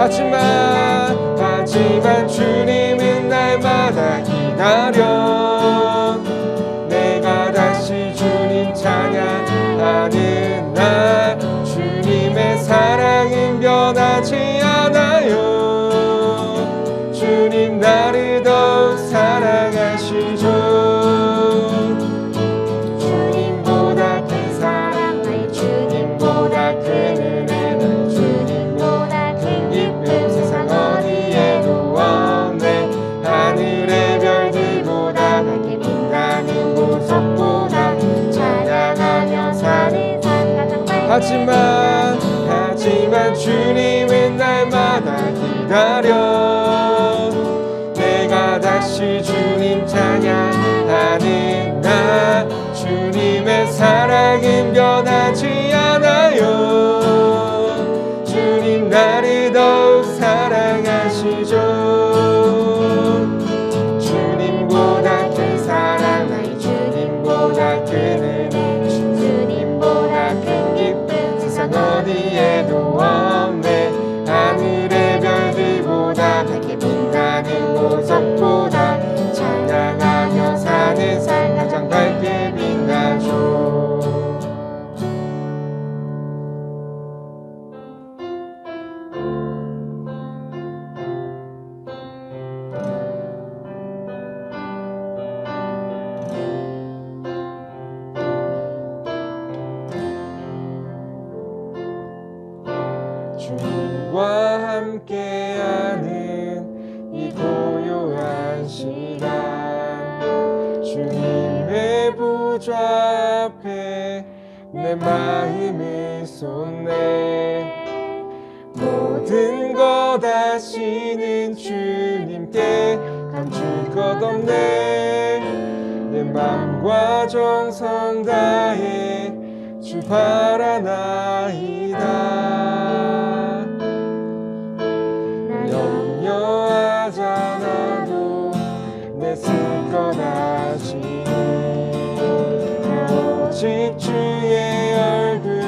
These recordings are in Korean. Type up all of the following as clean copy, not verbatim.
하지만 주님은 날마다 기다려 내가 다시 주님 찬양하는 날 주님의 사랑은 변하지 않아요. 주님 나를 더욱 사랑하시죠. 주님보다 큰 사랑 날 주님보다 큰 은혜 날 주님보다 큰 기쁨 세상 어디에도 없네. 하늘의 별들보다 밝게 빛나는 보석보다 찬양하며 사는 삶 가장 밝게 하지만 주님은 날마다 기다려 내가 다시 주님 찬양하는 날 주님의 사랑은 변하지 않아요. 주님 나를 더욱 사랑하시죠. 주님보다 큰 사랑 날 주님보다 큰 은혜 주님보다 큰 기쁨 세상 어디에도 없네. 하늘의 별들보다 밝게 빛나는 보석보다 찬양하며 사는 삶 가장 밝게 빛나죠. 주님과 함께하는 이 고요한 시간 주님의 보좌 앞에 내 마음을 쏟네. 모든 것 아시는 주님께 감출 것 없네. 내 맘과 정성 다해 주 바라나이다. 염려하잖아도 내 쓸 것 아시니 오직 주의 얼굴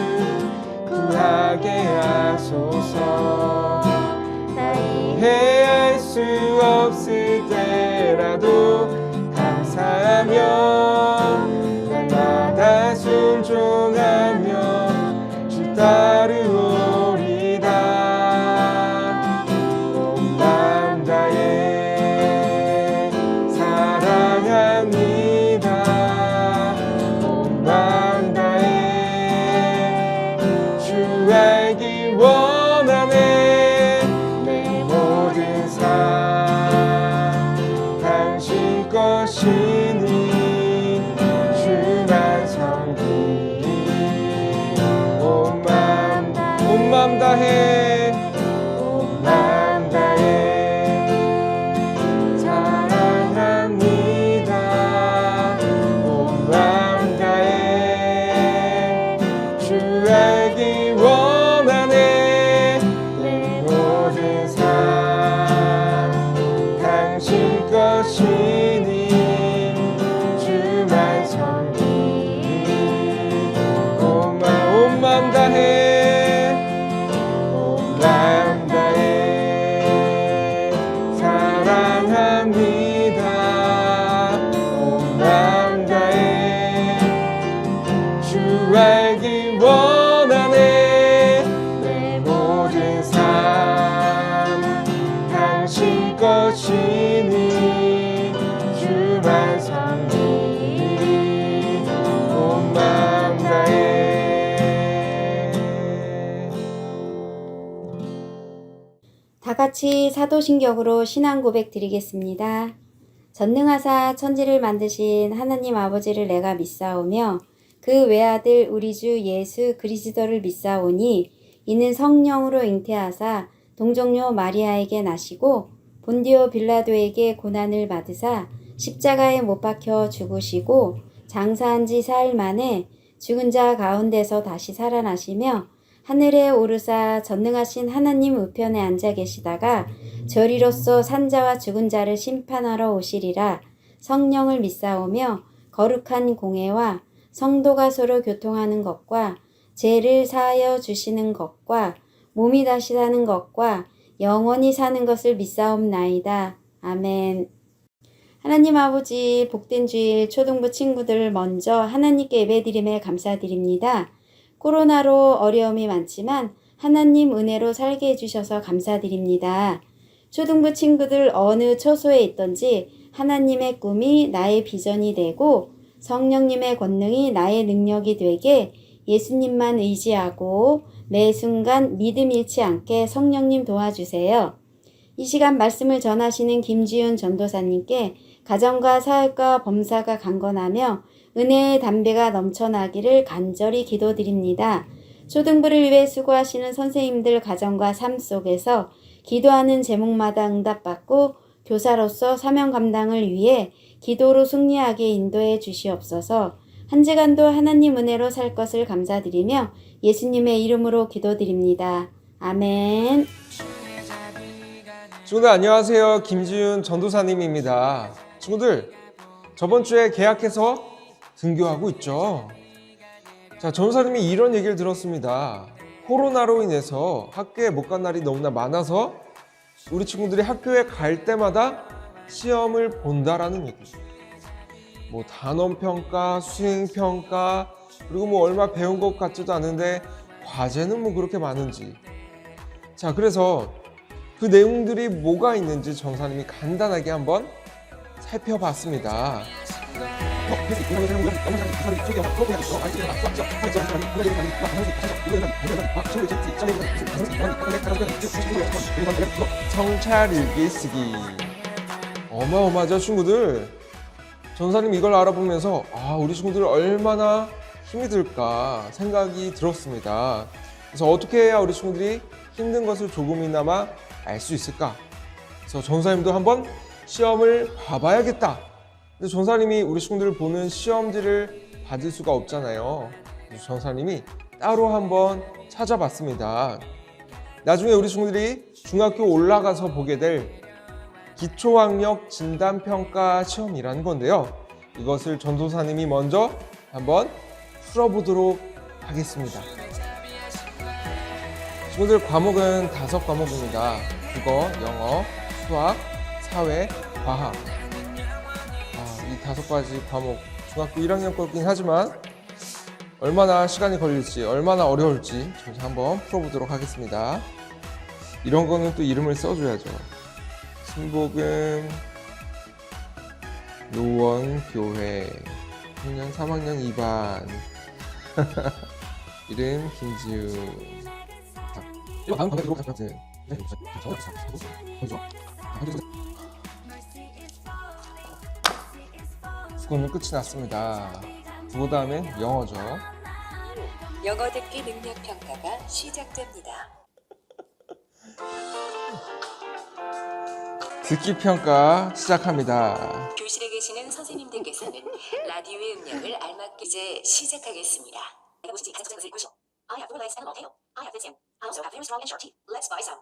구하게 하소서. 나 이해할 수 없을 때라도 감사하며 날마다 순종하며 주 따르오리다. 온 맘 다해 사랑합니다. 온 맘 다해 주 알기 원하네. 내 모든 삶 당신 것이니 주만 섬기리. 온 맘 다해 알기 원하네. 내 모든 삶 당신 것이니 주만 섬기리. 온 맘 다해. 다 같이 사도신격으로 신앙 고백 드리겠습니다. 전능하사 천지를 만드신 하나님 아버지를 내가 믿사오며 그 외아들 우리 주 예수 그리스도를 믿사오니 이는 성령으로 잉태하사 동정녀 마리아에게 나시고 본디오 빌라도에게 고난을 받으사 십자가에 못 박혀 죽으시고 장사한 지 사흘 만에 죽은 자 가운데서 다시 살아나시며 하늘에 오르사 전능하신 하나님 우편에 앉아 계시다가 저리로서 산자와 죽은 자를 심판하러 오시리라. 성령을 믿사오며 거룩한 공회와 성도가 서로 교통하는 것과 죄를 사하여 주시는 것과 몸이 다시 사는 것과 영원히 사는 것을 믿사옵나이다. 아멘. 하나님 아버지, 복된 주일 초등부 친구들 먼저 하나님께 예배드림에 감사드립니다. 코로나로 어려움이 많지만 하나님 은혜로 살게 해주셔서 감사드립니다. 초등부 친구들 어느 처소에 있던지 하나님의 꿈이 나의 비전이 되고 성령님의 권능이 나의 능력이 되게 예수님만 의지하고 매 순간 믿음 잃지 않게 성령님 도와주세요. 이 시간 말씀을 전하시는 김지윤 전도사님께 가정과 사역과 범사가 강건하며 은혜의 담배가 넘쳐나기를 간절히 기도드립니다. 초등부를 위해 수고하시는 선생님들 가정과 삶 속에서 기도하는 제목마다 응답받고 교사로서 사명 감당을 위해 기도로 승리하게 인도해 주시옵소서. 한 주간도 하나님 은혜로 살 것을 감사드리며 예수님의 이름으로 기도드립니다. 아멘. 친구들 안녕하세요. 김지윤 전도사님입니다. 친구들, 저번 주에 개학해서 등교하고 있죠. 자, 전도사님이 이런 얘기를 들었습니다. 코로나로 인해서 학교에 못 간 날이 너무나 많아서 우리 친구들이 학교에 갈 때마다 시험을 본다라는 얘기. 뭐 단원평가, 수행평가, 그리고 뭐 얼마 배운 것 같지도 않은데 과제는 뭐 그렇게 많은지. 자, 그래서 그 내용들이 뭐가 있는지 전사님이 간단하게 한번 살펴봤습니다. 성찰 일기 쓰기. 어마어마하죠, 친구들. 전사님 이걸 알아보면서 우리 친구들 얼마나 힘이 들까 생각이 들었습니다. 그래서 어떻게 해야 우리 친구들이 힘든 것을 조금이나마 알 수 있을까? 그래서 전사님도 한번 시험을 봐봐야겠다. 근데 전사님이 우리 친구들을 보는 시험지를 받을 수가 없잖아요. 그래서 전사님이 따로 한번 찾아봤습니다. 나중에 우리 친구들이 중학교 올라가서 보게 될 기초학력 진단평가 시험이라는 건데요. 이것을 전도사님이 먼저 한번 풀어보도록 하겠습니다. 친구들 과목은 5과목입니다. 국어, 영어, 수학, 사회, 과학. 이 5가지 과목 중학교 1학년 거긴 하지만 얼마나 시간이 걸릴지, 얼마나 어려울지 저희 한번 풀어보도록 하겠습니다. 이런 거는 또 이름을 써줘야죠. 신복음 노원교회 6학년 3학년 2반 이름 김지윤. 이거 다음 방법으로 가져가세요. 네, 국어는 끝이 났습니다. 국어 다음엔 영어죠. 영어 듣기 능력 평가가 시작됩니다. 듣기 평가 시작합니다. 교실에 계시는 선생님들께서는 라디오의 음량을 알맞게 이제 시작하겠습니다. I have four legs and a long tail. I have thin skin. I also have very strong and sharp teeth. Let's buy some.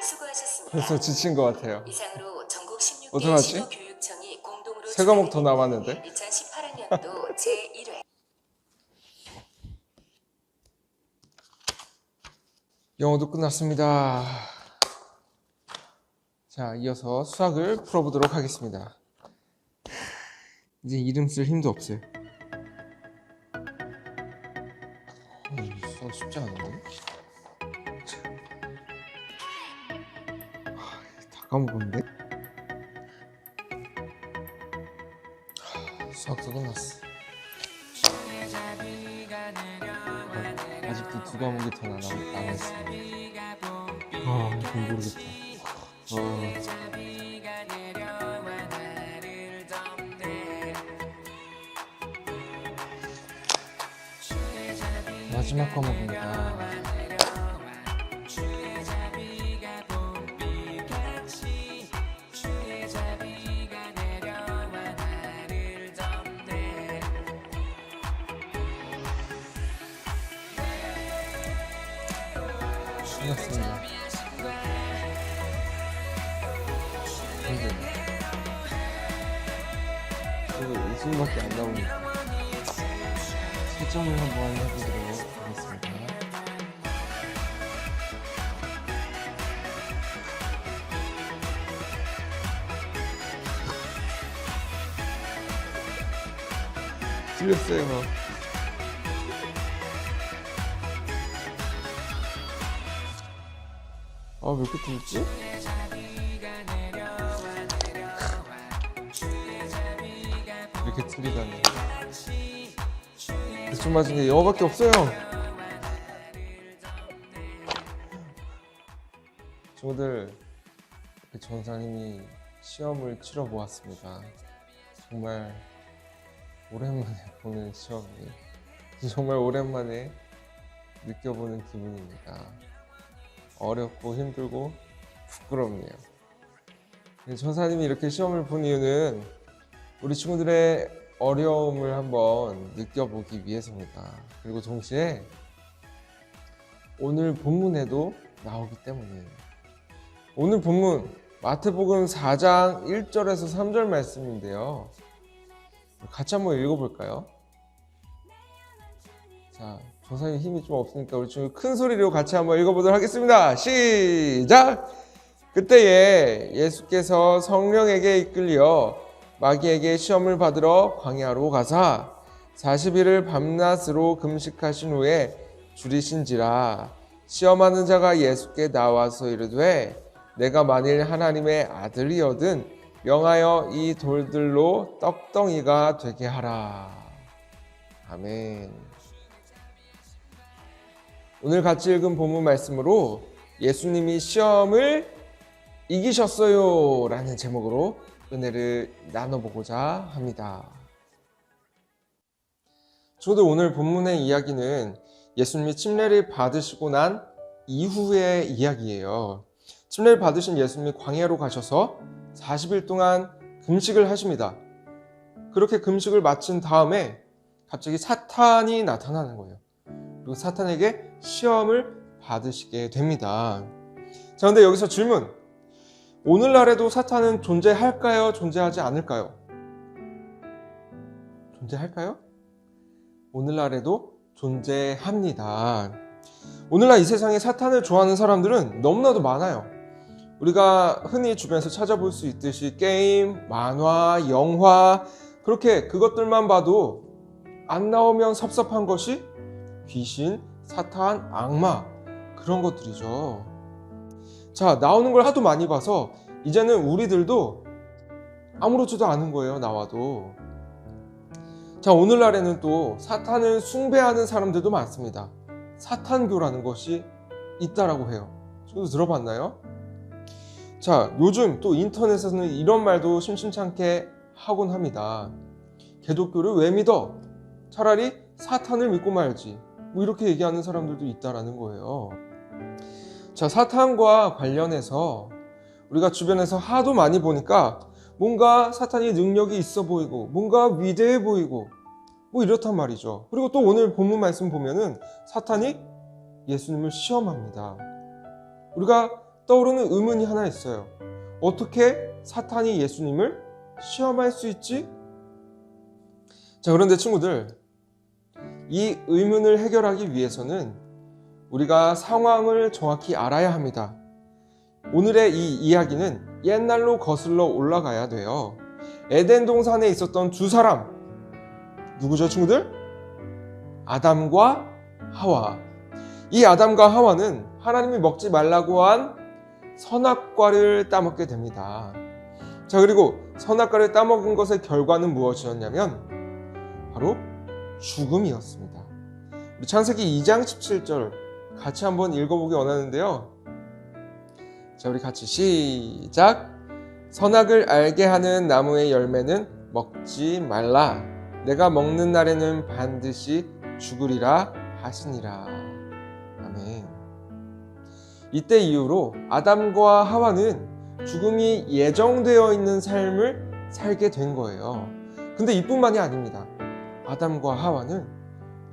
수고하셨습니다. 벌써 지친 것 같아요. 이상으로 전국 16개 어떡하지? 신호교육청이 공동으로 3과목 더 남았는데. 2018학년도 제1회 영어도 끝났습니다. 자, 이어서 수학을 풀어보도록 하겠습니다. 이제 이름 쓸 힘도 없어요. 수학 쉽지 않은데? 다 까먹었는데? 수학도 끝났어. 아직도 2과목이 더 남아있어요. 모르겠다. 마지막 과목입니다. 끝났습니다. 그래도 웃음밖에 안 나오니까 채점을 한번 해보도록 하겠습니다. 틀렸어요. 아, 왜 이렇게 틀렸지? 이렇게 틀리다니. 대충 맞은 게 영어밖에 없어요. 친구들, 전사님이 시험을 치러 보았습니다. 정말 오랜만에 보는 시험이 정말 오랜만에 느껴보는 기분입니다. 어렵고 힘들고 부끄럽네요. 전사님이 이렇게 시험을 본 이유는 우리 친구들의 어려움을 한번 느껴보기 위해서입니다. 그리고 동시에 오늘 본문에도 나오기 때문이에요. 오늘 본문 마태복음 4장 1절에서 3절 말씀인데요. 같이 한번 읽어볼까요? 자, 전사님 힘이 좀 없으니까 우리 친구 큰 소리로 같이 한번 읽어보도록 하겠습니다. 시작! 그때에 예수께서 성령에게 이끌려 마귀에게 시험을 받으러 광야로 가사 40일을 밤낮으로 금식하신 후에 줄이신지라. 시험하는 자가 예수께 나와서 이르되 내가 만일 하나님의 아들이거든 명하여 이 돌들로 떡덩이가 되게 하라. 아멘. 오늘 같이 읽은 본문 말씀으로 예수님이 시험을 이기셨어요 라는 제목으로 은혜를 나눠보고자 합니다. 저도 오늘 본문의 이야기는 예수님이 침례를 받으시고 난 이후의 이야기예요. 침례를 받으신 예수님이 광야로 가셔서 40일 동안 금식을 하십니다. 그렇게 금식을 마친 다음에 갑자기 사탄이 나타나는 거예요. 그리고 사탄에게 시험을 받으시게 됩니다. 자, 근데 여기서 질문. 오늘날에도 사탄은 존재할까요? 존재하지 않을까요? 존재할까요? 오늘날에도 존재합니다. 오늘날 이 세상에 사탄을 좋아하는 사람들은 너무나도 많아요. 우리가 흔히 주변에서 찾아볼 수 있듯이 게임, 만화, 영화, 그렇게 그것들만 봐도 안 나오면 섭섭한 것이 귀신, 사탄, 악마, 그런 것들이죠. 자, 나오는 걸 하도 많이 봐서 이제는 우리들도 아무렇지도 않은 거예요, 나와도. 자, 오늘날에는 또 사탄을 숭배하는 사람들도 많습니다. 사탄교라는 것이 있다라고 해요. 저도 들어봤나요? 자, 요즘 또 인터넷에서는 이런 말도 심심찮게 하곤 합니다. 기독교를 왜 믿어? 차라리 사탄을 믿고 말지. 뭐 이렇게 얘기하는 사람들도 있다라는 거예요. 자, 사탄과 관련해서 우리가 주변에서 하도 많이 보니까 뭔가 사탄이 능력이 있어 보이고 뭔가 위대해 보이고 뭐 이렇단 말이죠. 그리고 또 오늘 본문 말씀 보면은 사탄이 예수님을 시험합니다. 우리가 떠오르는 의문이 하나 있어요. 어떻게 사탄이 예수님을 시험할 수 있지? 자, 그런데 친구들, 이 의문을 해결하기 위해서는 우리가 상황을 정확히 알아야 합니다. 오늘의 이 이야기는 옛날로 거슬러 올라가야 돼요. 에덴 동산에 있었던 두 사람, 누구죠, 친구들? 아담과 하와. 이 아담과 하와는 하나님이 먹지 말라고 한 선악과를 따먹게 됩니다. 자, 그리고 선악과를 따먹은 것의 결과는 무엇이었냐면 바로 죽음이었습니다. 우리 창세기 2장 17절 같이 한번 읽어보기 원하는데요. 자, 우리 같이 시작. 선악을 알게 하는 나무의 열매는 먹지 말라. 내가 먹는 날에는 반드시 죽으리라 하시니라. 아멘. 이때 이후로 아담과 하와는 죽음이 예정되어 있는 삶을 살게 된 거예요. 근데 이뿐만이 아닙니다. 아담과 하와는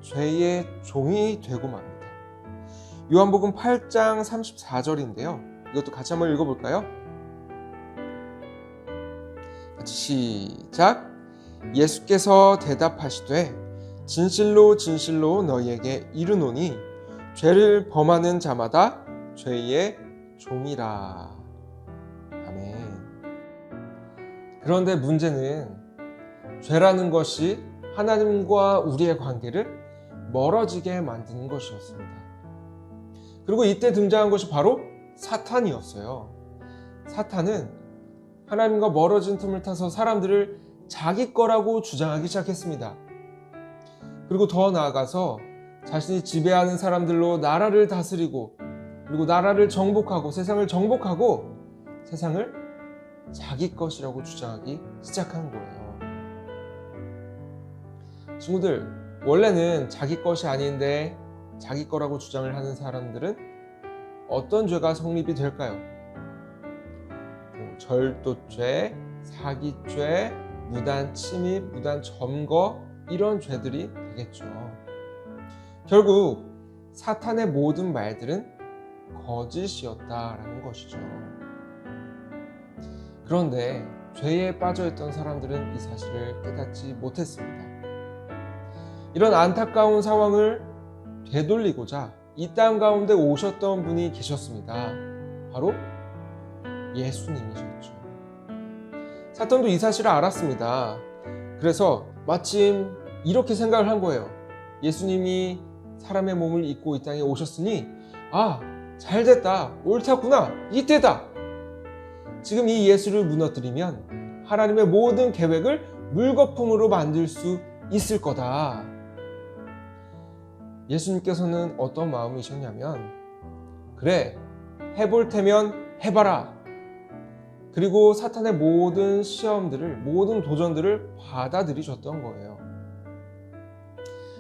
죄의 종이 되고 맙니다. 요한복음 8장 34절인데요. 이것도 같이 한번 읽어볼까요? 같이 시작. 예수께서 대답하시되 진실로 진실로 너희에게 이르노니 죄를 범하는 자마다 죄의 종이라. 아멘. 그런데 문제는 죄라는 것이 하나님과 우리의 관계를 멀어지게 만드는 것이었습니다. 그리고 이때 등장한 것이 바로 사탄이었어요. 사탄은 하나님과 멀어진 틈을 타서 사람들을 자기 거라고 주장하기 시작했습니다. 그리고 더 나아가서 자신이 지배하는 사람들로 나라를 다스리고 그리고 나라를 정복하고 세상을 정복하고 세상을 자기 것이라고 주장하기 시작한 거예요. 친구들, 원래는 자기 것이 아닌데 자기 거라고 주장을 하는 사람들은 어떤 죄가 성립이 될까요? 절도죄, 사기죄, 무단 침입, 무단 점거 이런 죄들이 되겠죠. 결국 사탄의 모든 말들은 거짓이었다라는 것이죠. 그런데 죄에 빠져있던 사람들은 이 사실을 깨닫지 못했습니다. 이런 안타까운 상황을 되돌리고자 이 땅 가운데 오셨던 분이 계셨습니다. 바로 예수님이셨죠. 사탄도 이 사실을 알았습니다. 그래서 마침 이렇게 생각을 한 거예요. 예수님이 사람의 몸을 입고 이 땅에 오셨으니 잘됐다, 옳다구나, 이때다. 지금 이 예수를 무너뜨리면 하나님의 모든 계획을 물거품으로 만들 수 있을 거다. 예수님께서는 어떤 마음이셨냐면, 그래, 해볼 테면 해봐라. 그리고 사탄의 모든 시험들을, 모든 도전들을 받아들이셨던 거예요.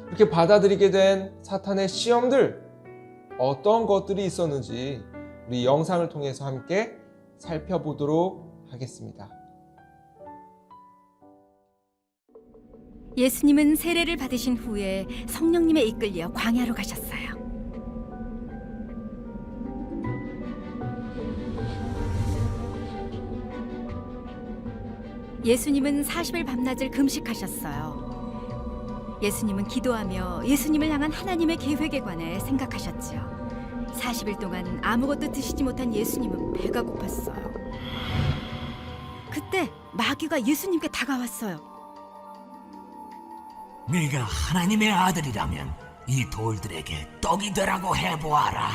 이렇게 받아들이게 된 사탄의 시험들, 어떤 것들이 있었는지 우리 영상을 통해서 함께 살펴보도록 하겠습니다. 예수님은 세례를 받으신 후에 성령님에 이끌려 광야로 가셨어요. 예수님은 40일 밤낮을 금식하셨어요. 예수님은 기도하며 예수님을 향한 하나님의 계획에 관해 생각하셨죠. 40일 동안 아무것도 드시지 못한 예수님은 배가 고팠어요. 그때 마귀가 예수님께 다가왔어요. 네가 하나님의 아들이라면 이 돌들에게 떡이 되라고 해보아라.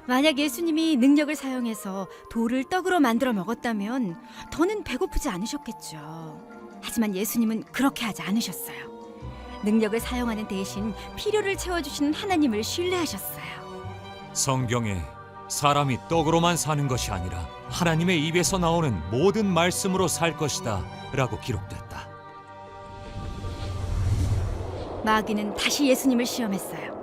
만약 예수님이 능력을 사용해서 돌을 떡으로 만들어 먹었다면 더는 배고프지 않으셨겠죠. 하지만 예수님은 그렇게 하지 않으셨어요. 능력을 사용하는 대신 필요를 채워주시는 하나님을 신뢰하셨어요. 성경에 사람이 떡으로만 사는 것이 아니라 하나님의 입에서 나오는 모든 말씀으로 살 것이다 라고 기록됐다. 마귀는 다시 예수님을 시험했어요.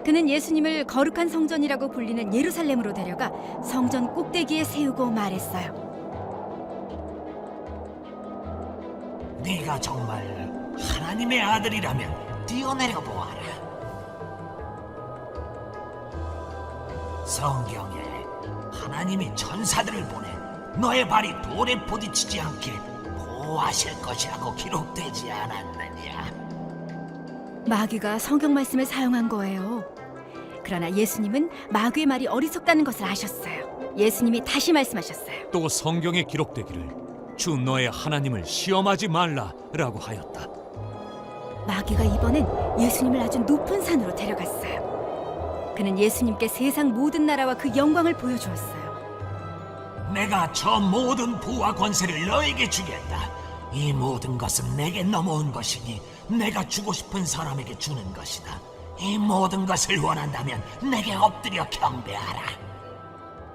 그는 예수님을 거룩한 성전이라고 불리는 예루살렘으로 데려가 성전 꼭대기에 세우고 말했어요. 네가 정말 하나님의 아들이라면 뛰어내려 보아라. 성경에 하나님이 천사들을 보내 너의 발이 돌에 부딪히지 않게 보호하실 것이라고 기록되지 않았느냐. 마귀가 성경 말씀을 사용한 거예요. 그러나 예수님은 마귀의 말이 어리석다는 것을 아셨어요. 예수님이 다시 말씀하셨어요. 또 성경에 기록되기를 주 너의 하나님을 시험하지 말라 라고 하였다. 마귀가 이번엔 예수님을 아주 높은 산으로 데려갔어요. 그는 예수님께 세상 모든 나라와 그 영광을 보여주었어요. 내가 저 모든 부와 권세를 너에게 주겠다. 이 모든 것은 내게 넘어온 것이니 내가 주고 싶은 사람에게 주는 것이다. 이 모든 것을 원한다면 내게 엎드려 경배하라.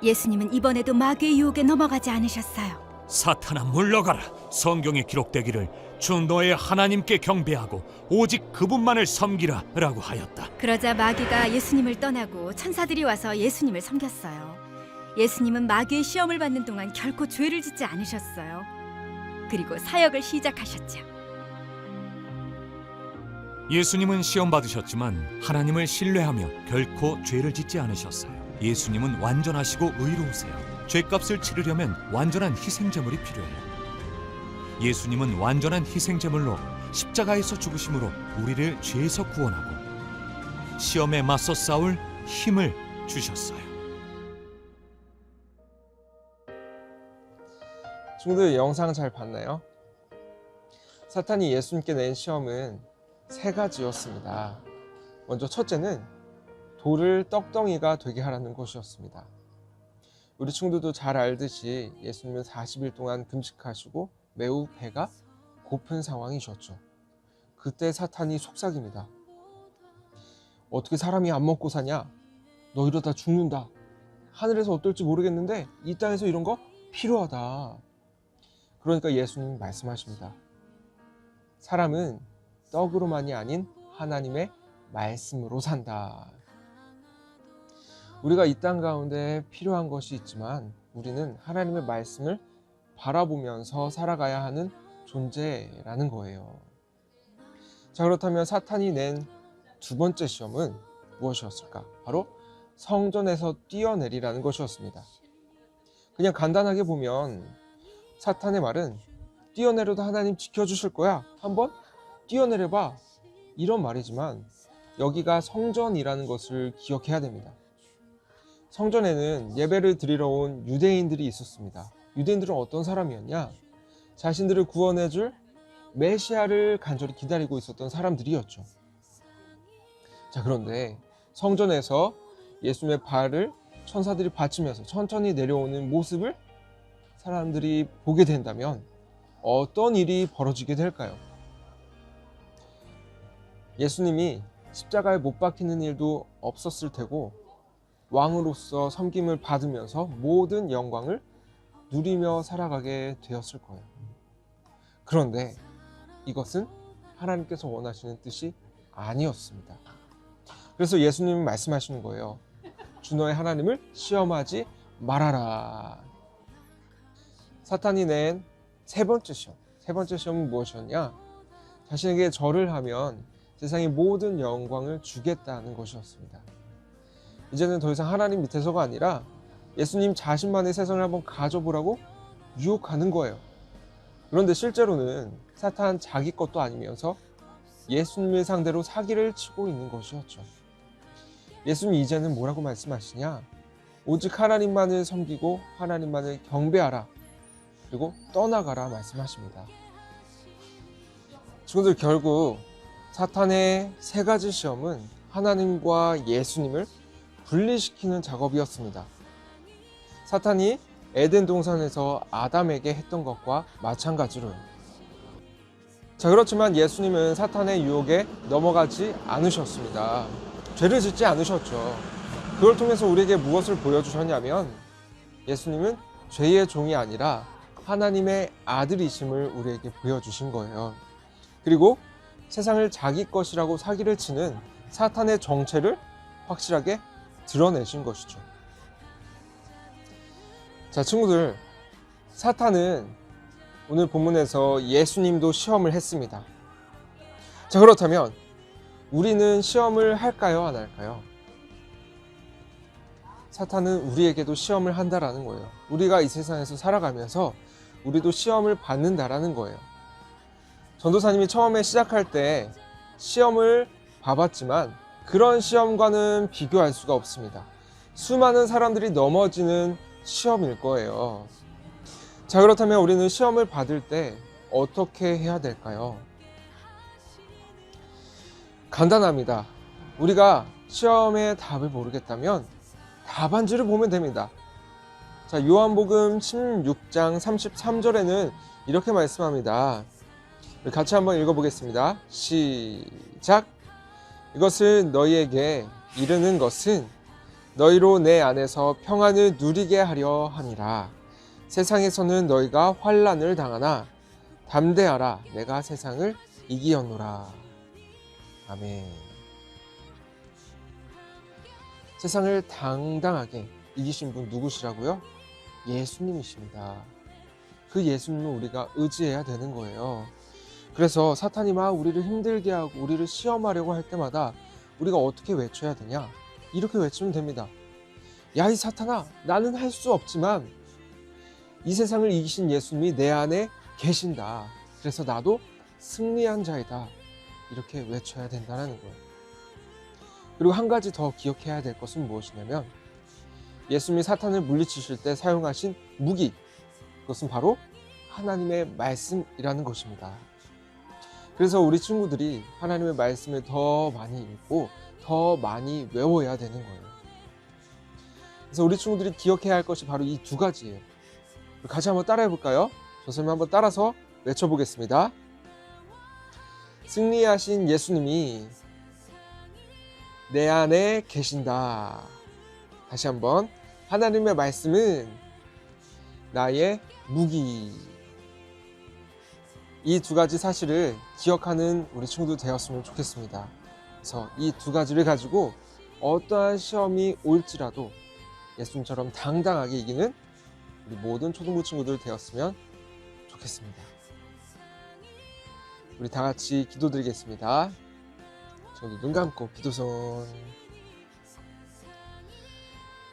예수님은 이번에도 마귀의 유혹에 넘어가지 않으셨어요. 사탄아 물러가라. 성경에 기록되기를 주 너의 하나님께 경배하고 오직 그분만을 섬기라 라고 하였다. 그러자 마귀가 예수님을 떠나고 천사들이 와서 예수님을 섬겼어요. 예수님은 마귀의 시험을 받는 동안 결코 죄를 짓지 않으셨어요. 그리고 사역을 시작하셨죠. 예수님은 시험 받으셨지만 하나님을 신뢰하며 결코 죄를 짓지 않으셨어요. 예수님은 완전하시고 의로우세요. 죄값을 치르려면 완전한 희생제물이 필요해요. 예수님은 완전한 희생제물로 십자가에서 죽으심으로 우리를 죄에서 구원하고 시험에 맞서 싸울 힘을 주셨어요. 친구들 영상 잘 봤나요? 사탄이 예수님께 낸 시험은 세 가지였습니다. 먼저 첫째는 돌을 떡덩이가 되게 하라는 것이었습니다. 우리 친구들도 잘 알듯이 예수님은 40일 동안 금식하시고 매우 배가 고픈 상황이셨죠. 그때 사탄이 속삭입니다. 어떻게 사람이 안 먹고 사냐? 너 이러다 죽는다. 하늘에서 어떨지 모르겠는데 이 땅에서 이런 거 필요하다. 그러니까 예수님이 말씀하십니다. 사람은 떡으로만이 아닌 하나님의 말씀으로 산다. 우리가 이 땅 가운데 필요한 것이 있지만 우리는 하나님의 말씀을 바라보면서 살아가야 하는 존재라는 거예요. 자, 그렇다면 사탄이 낸 두 번째 시험은 무엇이었을까? 바로 성전에서 뛰어내리라는 것이었습니다. 그냥 간단하게 보면 사탄의 말은 뛰어내려도 하나님 지켜주실 거야. 한번 뛰어내려봐. 이런 말이지만 여기가 성전이라는 것을 기억해야 됩니다. 성전에는 예배를 드리러 온 유대인들이 있었습니다. 유대인들은 어떤 사람이었냐? 자신들을 구원해줄 메시아를 간절히 기다리고 있었던 사람들이었죠. 자, 그런데 성전에서 예수님의 발을 천사들이 받치면서 천천히 내려오는 모습을 사람들이 보게 된다면 어떤 일이 벌어지게 될까요? 예수님이 십자가에 못 박히는 일도 없었을 테고 왕으로서 섬김을 받으면서 모든 영광을 누리며 살아가게 되었을 거예요. 그런데 이것은 하나님께서 원하시는 뜻이 아니었습니다. 그래서 예수님이 말씀하시는 거예요. 주 너의 하나님을 시험하지 말아라. 사탄이 낸 세 번째 시험은 무엇이었냐? 자신에게 절을 하면 세상의 모든 영광을 주겠다는 것이었습니다. 이제는 더 이상 하나님 밑에서가 아니라 예수님 자신만의 세상을 한번 가져보라고 유혹하는 거예요. 그런데 실제로는 사탄 자기 것도 아니면서 예수님을 상대로 사기를 치고 있는 것이었죠. 예수님이 이제는 뭐라고 말씀하시냐? 오직 하나님만을 섬기고 하나님만을 경배하라. 그리고 떠나가라 말씀하십니다. 친구들, 결국 사탄의 세 가지 시험은 하나님과 예수님을 분리시키는 작업이었습니다. 사탄이 에덴 동산에서 아담에게 했던 것과 마찬가지로요. 자, 그렇지만 예수님은 사탄의 유혹에 넘어가지 않으셨습니다. 죄를 짓지 않으셨죠. 그걸 통해서 우리에게 무엇을 보여주셨냐면 예수님은 죄의 종이 아니라 하나님의 아들이심을 우리에게 보여주신 거예요. 그리고 세상을 자기 것이라고 사기를 치는 사탄의 정체를 확실하게 드러내신 것이죠. 자, 친구들, 사탄은 오늘 본문에서 예수님도 시험을 했습니다. 자, 그렇다면 우리는 시험을 할까요, 안 할까요? 사탄은 우리에게도 시험을 한다라는 거예요. 우리가 이 세상에서 살아가면서 우리도 시험을 받는다라는 거예요. 전도사님이 처음에 시작할 때 시험을 봐봤지만 그런 시험과는 비교할 수가 없습니다. 수많은 사람들이 넘어지는 시험일 거예요. 자, 그렇다면 우리는 시험을 받을 때 어떻게 해야 될까요? 간단합니다. 우리가 시험의 답을 모르겠다면 답안지를 보면 됩니다. 자, 요한복음 16장 33절에는 이렇게 말씀합니다. 같이 한번 읽어보겠습니다. 시작! 이것을 너희에게 이르는 것은 너희로 내 안에서 평안을 누리게 하려 함이라. 세상에서는 너희가 환난을 당하나 담대하라. 내가 세상을 이기었노라. 아멘. 세상을 당당하게 이기신 분 누구시라고요? 예수님이십니다. 그 예수님을 우리가 의지해야 되는 거예요. 그래서 사탄이 막 우리를 힘들게 하고 우리를 시험하려고 할 때마다 우리가 어떻게 외쳐야 되냐? 이렇게 외치면 됩니다. 야, 이 사탄아, 나는 할 수 없지만 이 세상을 이기신 예수님이 내 안에 계신다. 그래서 나도 승리한 자이다. 이렇게 외쳐야 된다는 거예요. 그리고 한 가지 더 기억해야 될 것은 무엇이냐면 예수님이 사탄을 물리치실 때 사용하신 무기, 그것은 바로 하나님의 말씀이라는 것입니다. 그래서 우리 친구들이 하나님의 말씀을 더 많이 읽고 더 많이 외워야 되는 거예요. 그래서 우리 친구들이 기억해야 할 것이 바로 이 두 가지예요. 같이 한번 따라해 볼까요? 선생님 한번 따라서 외쳐보겠습니다. 승리하신 예수님이 내 안에 계신다. 다시 한번, 하나님의 말씀은 나의 무기. 이 두 가지 사실을 기억하는 우리 친구들 되었으면 좋겠습니다. 그래서 이 두 가지를 가지고 어떠한 시험이 올지라도 예수님처럼 당당하게 이기는 우리 모든 초등부 친구들 되었으면 좋겠습니다. 우리 다 같이 기도드리겠습니다. 저도 눈 감고 기도손.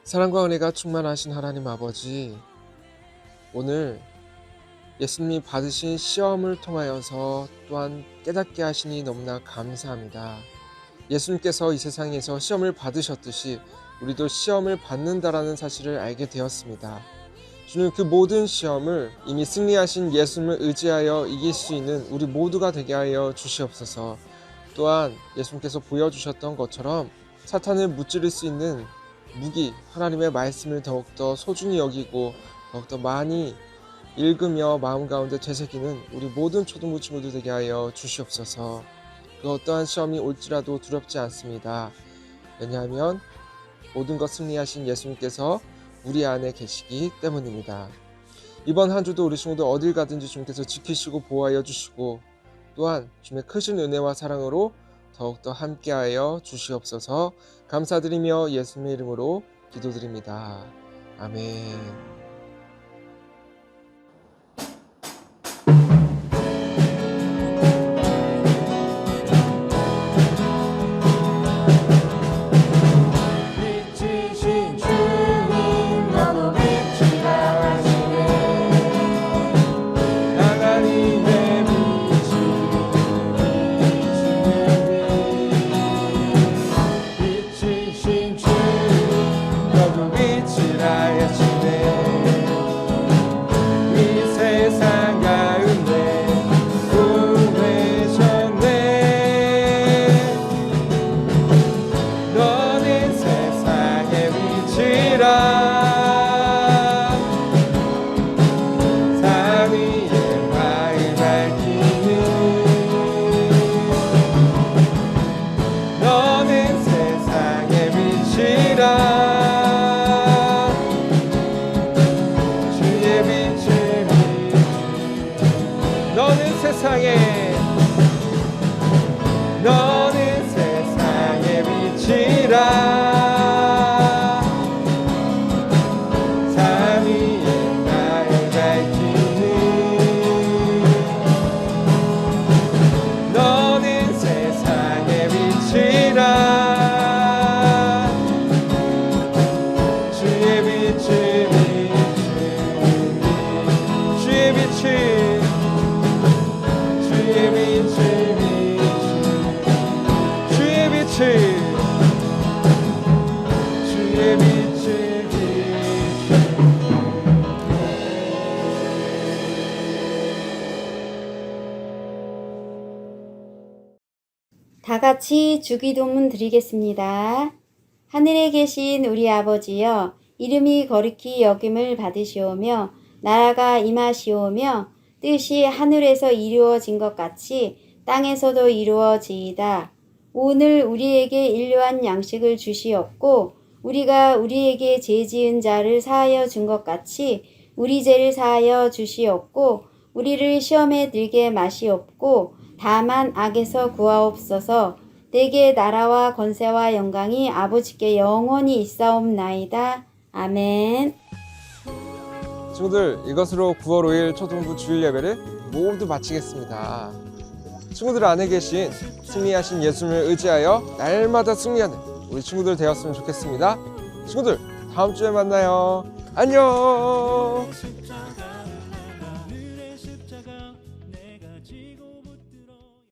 사랑과 은혜가 충만하신 하나님 아버지, 오늘 예수님이 받으신 시험을 통하여서 또한 깨닫게 하시니 너무나 감사합니다. 예수님께서 이 세상에서 시험을 받으셨듯이 우리도 시험을 받는다라는 사실을 알게 되었습니다. 주님, 그 모든 시험을 이미 승리하신 예수님을 의지하여 이길 수 있는 우리 모두가 되게 하여 주시옵소서. 또한 예수님께서 보여주셨던 것처럼 사탄을 무찌를 수 있는 무기, 하나님의 말씀을 더욱더 소중히 여기고 더욱더 많이 읽으며 마음 가운데 되새기는 우리 모든 초등부 친구들 되게 하여 주시옵소서. 그 어떠한 시험이 올지라도 두렵지 않습니다. 왜냐하면 모든 것 승리하신 예수님께서 우리 안에 계시기 때문입니다. 이번 한 주도 우리 친구들 어딜 가든지 주님께서 지키시고 보호하여 주시고 또한 주님의 크신 은혜와 사랑으로 더욱더 함께하여 주시옵소서. 감사드리며 예수님의 이름으로 기도드립니다. 아멘. 너는 세상의 빛이라. 삶 위에 나를 밝히는 너는 세상의 빛이라. 주의 빛을 비추니 주의 빛을 주의 빛을 주의 빛을 다 같이 주기도문 드리겠습니다. 하늘에 계신 우리 아버지여, 이름이 거룩히 여김을 받으시오며 나라가 임하시오며 뜻이 하늘에서 이루어진 것 같이 땅에서도 이루어지이다. 오늘 우리에게 일용할 양식을 주시옵고 우리가 우리에게 죄 지은 자를 사하여 준 것 같이 우리 죄를 사하여 주시옵고 우리를 시험에 들게 마시옵고 다만 악에서 구하옵소서. 내게 나라와 권세와 영광이 아버지께 영원히 있사옵나이다. 아멘. 친구들, 이것으로 9월 5일 초등부 주일 예배를 모두 마치겠습니다. 친구들 안에 계신 승리하신 예수님을 의지하여 날마다 승리하는 우리 친구들 되었으면 좋겠습니다. 친구들, 다음 주에 만나요. 안녕.